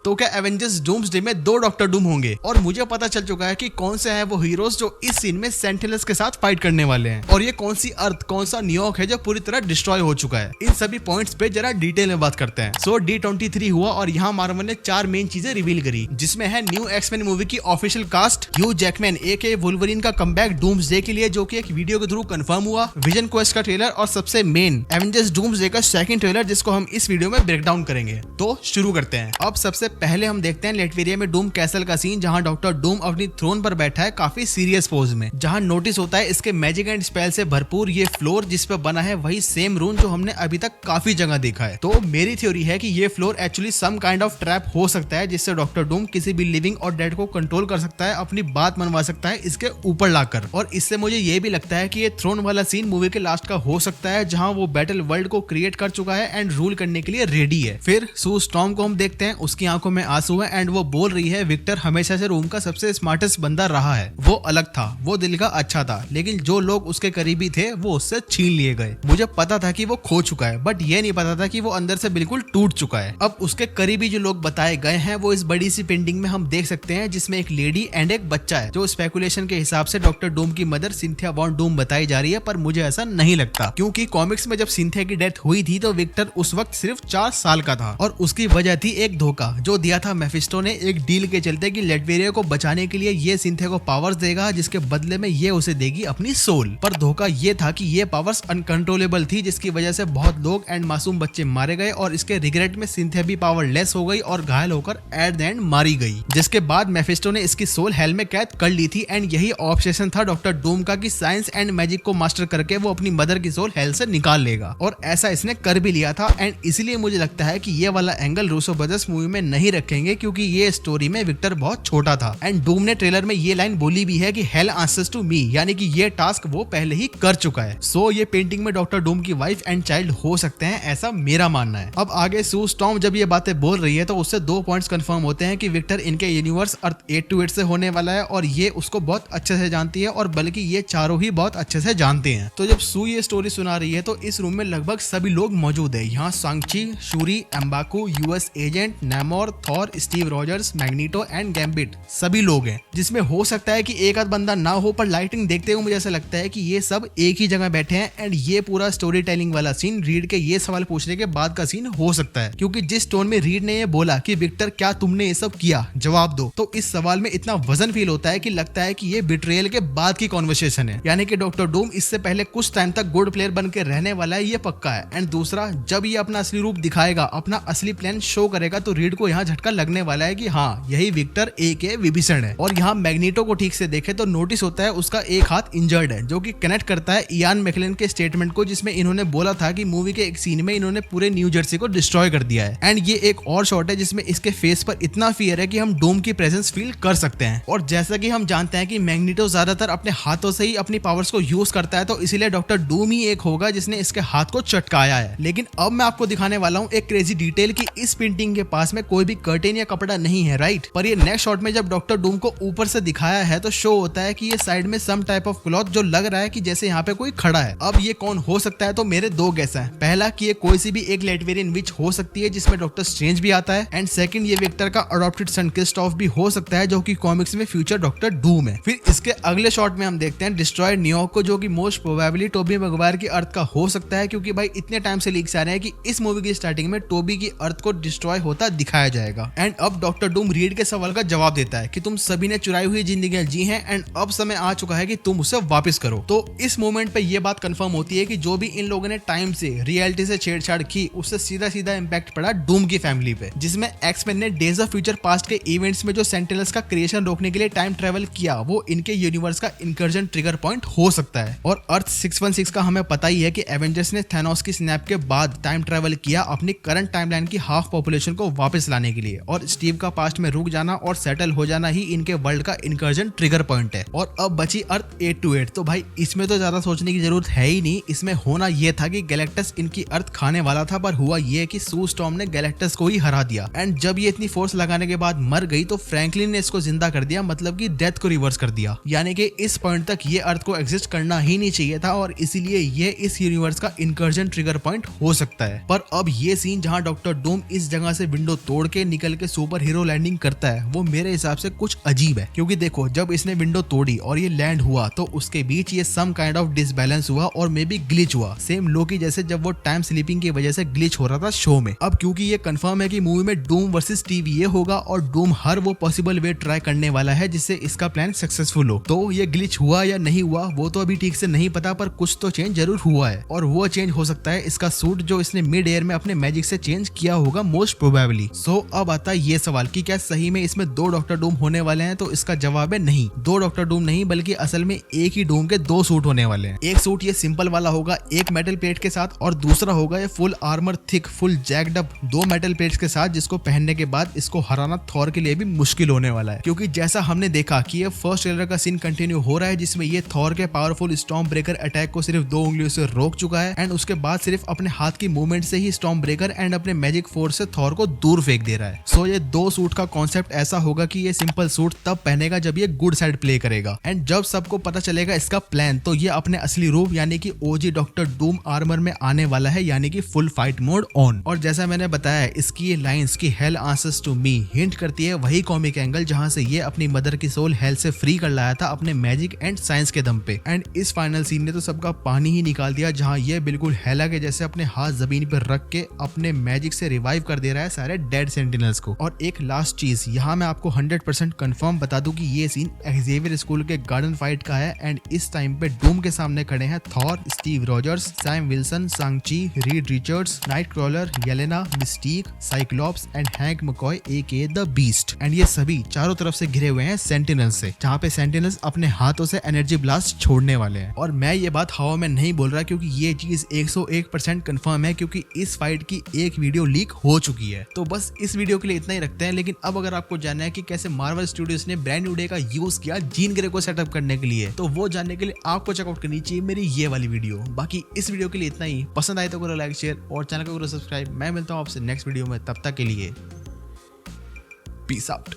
तो क्या Avengers doomsday में 2 डॉक्टर डूम होंगे? और मुझे पता चल चुका है कि कौन से हैं वो हीरोज जो इस सीन में सेंटिनल्स के साथ फाइट करने वाले हैं, और ये कौन सी अर्थ, कौन सा न्यूयॉर्क है जो पूरी तरह डिस्ट्रॉय हो चुका है। इन सभी पॉइंट्स पे जरा डिटेल में बात करते हैं। सो D23 हुआ और यहाँ मार्वल ने 4 मेन चीजें रिवील करी, जिसमें है न्यू एक्समैन मूवी की ऑफिशियल कास्ट, ह्यू जैकमैन एके वुल्वरीन का कमबैक डूम्सडे के लिए जो कि एक वीडियो के थ्रू कंफर्म हुआ, विजन क्वेस्ट का ट्रेलर, और सबसे मेन एवेंजर्स डूम्सडे का सेकंड ट्रेलर जिसको हम इस वीडियो में ब्रेक डाउन करेंगे। तो शुरू करते हैं। अब सबसे पहले हम देखते हैं लेटवेरिया में डूम कैसल का सीन, जहां डॉक्टर डूम अपनी थ्रोन पर बैठा है काफी सीरियस पोज में, जहां नोटिस होता है इसके मैजिक एंड स्पेल से भरपूर ये फ्लोर जिस पे बना है वही सेम रूम जो हमने अभी तक काफी जगह देखा है। तो मेरी थ्योरी है कि ये floor actually some kind of trap हो सकता है, जिससे डॉक्टर डूम किसी भी लिविंग और डेड को कंट्रोल कर सकता है, अपनी बात मनवा सकता है इसके ऊपर लाकर। और इससे मुझे ये भी लगता है कि ये थ्रोन वाला सीन मूवी के लास्ट का हो सकता है, जहां वो बैटल वर्ल्ड को क्रिएट कर चुका है एंड रूल करने के लिए रेडी है। फिर सू स्टॉर्म को हम देखते हैं, उसकी आंखों में आंसू है एंड वो बोल रही है विक्टर हमेशा से रूम का सबसे स्मार्टेस्ट बंदा रहा है, वो अलग था, वो दिल का अच्छा था, लेकिन जो लोग उसके करीबी थे वो उससे छीन लिए गए। मुझे पता था कि वो खो चुका है, बट ये नहीं पता था कि वो अंदर से बिल्कुल टूट चुका है। अब उसके करीबी जो लोग बताए गए हैं वो इस बड़ी सी पेंटिंग में हम देख सकते हैं, जिसमें एक लेडी एंड एक बच्चा है, जो स्पेकुलेशन के हिसाब से डॉक्टर डूम की मदर सिंथिया वॉन डूम बताई जा रही है, पर मुझे ऐसा नहीं लगता, क्योंकि कॉमिक्स में जब सिंथिया की डेथ हुई थी तो विक्टर उस वक्त सिर्फ 4 साल का था, और उसकी वजह थी एक धोखा जो दिया था मेफिस्टो ने एक डील के चलते कि लेटवेरिया को बचाने के लिए ये सिंथिया को पावर्स देगा, जिसके बदले में ये उसे देगी अपनी सोल। पर धोखा ये था कि ये पावर्स अनकंट्रोलेबल थी, जिसकी वजह से बहुत लोग एंड मासूम बच्चे मारे गए, और इसके रिग्रेट में सिंथिया भी पावरलेस हो गई और घायल होकर एट द एंड मारी गई, जिसके बाद मेफिस्टो ने इसकी सोल हेल में कैद कर ली थी। एंड यही ऑब्सेशन था डॉक्टर डूम का कि साइंस एंड मैजिक को मास्टर करके वो अपनी मदर की सोल हेल से निकाल लेगा, और ऐसा इसने कर भी लिया था। एंड इसीलिए मुझे लगता है कि ये वाला एंगल रूसो ब्रदर्स मूवी में नहीं रखेंगे, क्योंकि ये स्टोरी में विक्टर बहुत छोटा था। एंड डूम ने ट्रेलर में ये लाइन बोली भी है कि हेल आंसर्स टू मी, यानी कि ये टास्क वो पहले ही कर चुका है। सो ये पेंटिंग में डॉक्टर डूम की वाइफ एंड चाइल्ड हो सकते हैं, ऐसा मेरा मानना है। अब आगे सू स्टॉर्म जब ये बातें बोल रही है तो उससे 2 पॉइंट्स कंफर्म होते हैं कि विक्टर इनके यूनिवर्स अर्थ 828 से होने वाला है, और ये उसको बहुत अच्छे से जानती है, और बल्कि ये चारों ही बहुत अच्छे से जानते हैं। तो जब सू ये स्टोरी सुना रही है तो इस रूम में लगभग सभी लोग मौजूद है। यहाँ Shang-Chi, Shuri, M'Baku, US agent, Namor, Thor, Steve Rogers, Magneto and Gambit सभी लोग हैं, जिसमें हो सकता है कि एक आध बंदा ना हो, पर लाइटिंग देखते हुए मुझे ऐसा लगता है कि ये सब एक ही जगह बैठे हैं। एंड ये पूरा स्टोरी टेलिंग वाला सीन रीड के ये सवाल पूछने के बाद का सीन हो सकता है, क्योंकि जिस टोन में रीड ने ये बोला कि विक्टर क्या तुमने ये सब किया, जवाब दो, तो इस सवाल में इतना वजन फील होता है कि लगता है कि ये बिट्रेयल के बाद की कॉन्वर्सेशन है, यानी कि डॉक्टर डूम इससे पहले कुछ टाइम तक गुड प्लेयर बन के रहने वाला है, ये पक्का है। एंड दूसरा, जब ये अपना असली रूप दिखाएगा, अपना असली प्लान शो करेगा, तो रीड को यहाँ झटका लगने वाला है कि हाँ यही विक्टर एके विभीषण है। और यहाँ मैग्नीटो को ठीक से देखे तो नोटिस होता है उसका एक हाथ इंजर्ड है, जो कि कनेक्ट करता है इयान मैकलेन के स्टेटमेंट को, जिसमें इन्होंने बोला था कि मूवी के एक सीन में इन्होंने पूरे न्यू जर्सी को डिस्ट्रॉय कर दिया है। एंड ये एक और शॉट है जिसमें इसके फेस पर इतना फियर है कि हम डूम की प्रेजेंस फील कर सकते हैं। और जैसा कि हम जानते हैं कि मैग्नीटो ज्यादातर अपने हाथों से ही अपनी पावर्स को यूज करता है, तो इसीलिए डॉक्टर डूम ही एक होगा जिसने इसके हाथ को चटकाया है। लेकिन अब मैं आपको दिखाने वाला हूँ एक क्रेजी डिटेल कि इस पेंटिंग के पास में कोई भी कर्टेन या कपड़ा नहीं है, राइट? पर ये नेक्स्ट शॉट में जब डॉक्टर डूम को ऊपर से दिखाया है तो शो होता है कि ये साइड में सम टाइप ऑफ क्लॉथ जो लग रहा है कि जैसे यहाँ पे कोई खड़ा है। अब ये कौन हो सकता है? तो मेरे 2 गेस हैं। पहला कि ये कोई सी भी एक लेटवेरियन विच हो सकती है जिसमें डॉक्टर स्ट्रेंज भी आता है, एंड सेकंड ये विक्टर का अडॉप्टेड सन क्रिस्टोफ भी हो सकता है, जो कि कॉमिक्स में फ्यूचर डॉक्टर डूम है। फिर इसके अगले शॉट में हम देखते हैं डिस्ट्रॉयड न्यूयॉर्क को, जो कि मोस्ट प्रोबेबली टोबी मैगवायर की अर्थ का हो सकता है, क्योंकि भाई इतने टाइम से लीक्स आ रहे हैं कि इस मूवी की स्टार्टिंग में टोबी की अर्थ को डिस्ट्रॉय होता दिखाया जाएगा। एंड अब डॉक्टर डूम रीड के सवाल का जवाब देता है कि तुम सभी ने चुराई हुई जिंदगियां जी हैं, एंड अब समय आ चुका है कि तुम उसे वापस करो। तो इस मोमेंट पे ये बात कंफर्म होती है कि जो भी इन लोगों ने टाइम से रियलिटी से छेड़छाड़ की, उससे सीधा सीधा इम्पैक्ट पड़ा डूम की फैमिली पे, जिसमें एक्समैन ने डेज ऑफ फ्यूचर पास्ट के इवेंट्स में जो सेंटिनल्स का क्रिएशन रोकने के लिए टाइम ट्रेवल किया, वो इनके यूनिवर्स का इंकर्जन ट्रिगर पॉइंट हो सकता है। और अर्थ 616 का हमें पता ही है कि एवेंजर्स ने थैनोस की स्नैप के बाद टाइम ट्रेवल किया अपनी करंट टाइमलाइन की हाफ पॉपुलेशन को वापस लाने के लिए, और स्टीव का पास्ट में रुक जाना और सेटल हो जाना ही इनके वर्ल्ड का इंकर्जन ट्रिगर पॉइंट है। और अब बची अर्थ 828, तो भाई इसमें तो ज्यादा सोचने की जरूरत है ही नहीं। इसमें होना यह था कि गैलेक्टस इनकी अर्थ खाने वाला था, पर हुआ यह कि सू स्टॉर्म ने गैलेक्टस को ही हरा दिया। एंड जब ये इतनी फोर्स लगाने के बाद मर गई तो फ्रैंकलिन ने इसको जिंदा कर दिया, मतलब कि डेथ को रिवर्स कर दिया। यानी कि इस पॉइंट तक ये अर्थ को एग्जिस्ट करना ही नहीं चाहिए था, और इसीलिए ये इस यूनिवर्स का इंकर्जन ट्रिगर पॉइंट हो सकता है। पर अब ये सीन जहां डॉक्टर डूम इस जगह से विंडो तोड़ के निकल के सुपर हीरो लैंडिंग करता है वो मेरे हिसाब से कुछ अजीब है। क्योंकि देखो जब इसने विंडो तोड़ी और ये लैंड हुआ तो उसके बीच ये सम काइंड ऑफ डिसबैलेंस हुआ और मे बी ग्लिच हुआ, सेम लोकी जैसे जब वो टाइम स्लीपिंग की वजह से ग्लिच हो रहा था शो में। अब क्योंकि ये कंफर्म है कि मूवी में डूम वर्सेस टीवीए होगा और डूम हर वो पॉसिबल वे ट्राई करने वाला है जिससे इसका प्लान सक्सेसफुल हो। तो ये ग्लिच हुआ या नहीं हुआ वो तो अभी ठीक से नहीं पता, पर कुछ तो चेंज जरूर हुआ है और वो चेंज हो सकता है इसका सूट जो इसने मिड एयर में अपने मैजिक से चेंज किया होगा मोस्ट प्रोबेबली। सो अब आता है ये सवाल कि क्या सही में इसमें 2 डॉक्टर डूम होने वाले हैं, तो इसका जवाब है नहीं, 2 डॉक्टर डूम नहीं बल्कि असल में एक ही डूम के 2 सूट होने वाले हैं। एक सूट ये सिंपल वाला होगा एक मेटल प्लेट के साथ और दूसरा होगा ये full armour thick full jacked up 2 metal plates के साथ, जिसको पहनने के बाद इसको हराना थॉर के लिए भी मुश्किल होने वाला है। क्योंकि जैसा हमने देखा कि ये फर्स्ट ट्रेलर का सीन कंटिन्यू हो रहा है जिसमें ये थॉर के पावरफुल स्टॉर्म ब्रेकर अटैक को सिर्फ 2 उंगलियों से रोक चुका है एंड उसके बाद सिर्फ अपने हाथ की मूवमेंट से ही स्टॉर्म ब्रेकर एंड अपने मैजिक फोर्स से थॉर को दूर फेंक दे रहा है। सो ये 2 सूट का कॉन्सेप्ट ऐसा होगा कि ये सिंपल सूट तब पहनेगा जब ये गुड साइड प्ले करेगा एंड जब सबको पता चलेगा इसका प्लान तो ये अपने असली रूप यानी कि ओजी डॉक्टर डूम आर्मर में आने वाला है, यानी कि फुल फाइट मोड ऑन। और जैसा मैंने बताया इसकी ये लाइंस की hell answers to me hint करती है वही कॉमिक एंगल जहां से ये अपनी मदर की सोल हेल से फ्री कर लाया था अपने मैजिक एंड साइंस के दम पे। एंड इस फाइनल सीन ने तो सबका पानी ही निकाल दिया जहां ये बिल्कुल हेला के जैसे अपने हाथ जमीन पर रख के अपने मैजिक से रिवाइव कर दे रहा है सारे डेड सेंटिनल्स को। और एक लास्ट चीज यहाँ मैं आपको 100% कंफर्म बता दूं कि ये सीन एक्सेवियर स्कूल के गार्डन फाइट का है एंड इस टाइम पे डूम के सामने खड़े हैं Thor, Steve Rogers, Sam Wilson, Shang-Chi, Reed Richards, Nightcrawler, Yelena, Mystique, Cyclops and Hank McCoy aka the Beast. And ये सभी चारों तरफ से घिरे हुए हैं सेंटिनल्स से, जहाँ पे सेंटिनल्स अपने हाथों से एनर्जी ब्लास्ट छोड़ने वाले हैं। और मैं ये बात हवा में नहीं बोल रहा क्योंकि ये चीज 101% कंफर्म है क्योंकि इस फाइट की एक वीडियो लीक हो चुकी है। तो बस इस वीडियो के लिए इतना ही रखते हैं। लेकिन अब अगर आपको जानना है कि कैसे मार्वल स्टूडियोज ने ब्रांड न्यू डे का यूज किया जीन ग्रे को सेटअप करने के लिए, तो वो जानने के लिए आपको चेकआउट करनी चाहिए मेरी ये वाली वीडियो। बाकी इस वीडियो के लिए इतना ही, पसंद आए तो करो लाइक शेयर और चैनल को करो सब्सक्राइब। मैं मिलता हूँ आपसे नेक्स्ट वीडियो में, तब तक के लिए पीस आउट।